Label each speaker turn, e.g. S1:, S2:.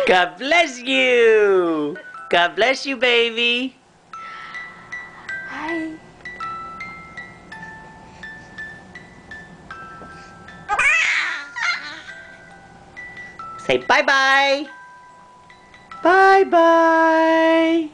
S1: God bless you. God bless you, baby.
S2: Hi.
S1: Say bye-bye. Bye-bye.